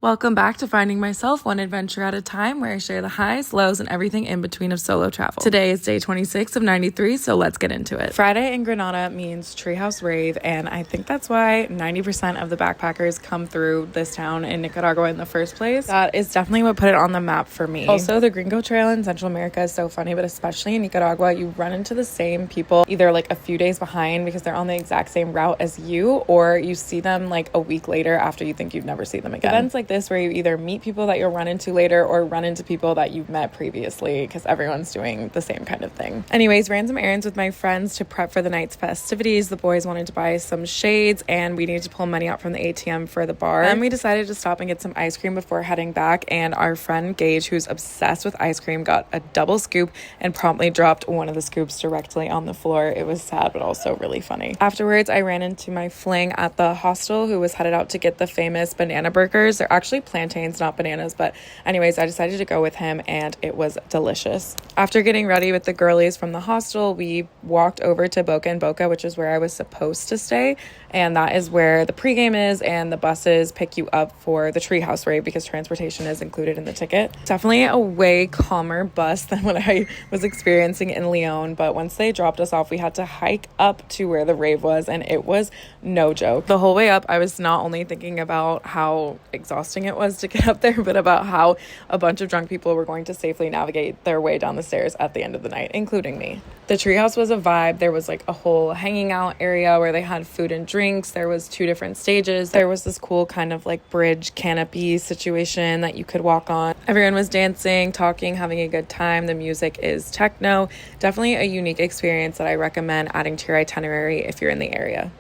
Welcome back to Finding Myself, one adventure at a time, where I share the highs, lows, and everything in between of solo travel. Today is day 26 of 93, so let's get into it. Friday in Granada means Treehouse Rave, and I think that's why 90% of the backpackers come through this town in Nicaragua in the first place. That is definitely what put it on the map for me. Also, the Gringo Trail in Central America is so funny, but especially in Nicaragua, you run into the same people either like a few days behind because they're on the exact same route as you, or you see them like a week later after you think you've never seen them again. Events like this where you either meet people that you'll run into later or run into people that you've met previously because everyone's doing the same kind of thing. Anyways, ran some errands with my friends to prep for the night's festivities. The boys wanted to buy some shades and we needed to pull money out from the ATM for the bar. Then we decided to stop and get some ice cream before heading back, and our friend Gage, who's obsessed with ice cream, got a double scoop and promptly dropped one of the scoops directly on the floor. It was sad but also really funny. Afterwards, I ran into my fling at the hostel who was headed out to get the famous banana burgers. They're actually plantains, not bananas, but anyways, I decided to go with him and it was delicious. After getting ready with the girlies from the hostel, we walked over to Boca and Boca, which is where I was supposed to stay, and that is where the pregame is and the buses pick you up for the Treehouse Rave because transportation is included in the ticket. Definitely a way calmer bus than what I was experiencing in Leon, but once they dropped us off, we had to hike up to where the rave was, and it was no joke. The whole way up, I was not only thinking about how exhausting it was to get up there, but about how a bunch of drunk people were going to safely navigate their way down the stairs at the end of the night, including me. The treehouse was a vibe. There was like a whole hanging out area where they had food and drinks. There was 2 different stages. There was this cool kind of like bridge canopy situation that you could walk on. Everyone was dancing, talking, having a good time. The music is techno. Definitely a unique experience that I recommend adding to your itinerary if you're in the area.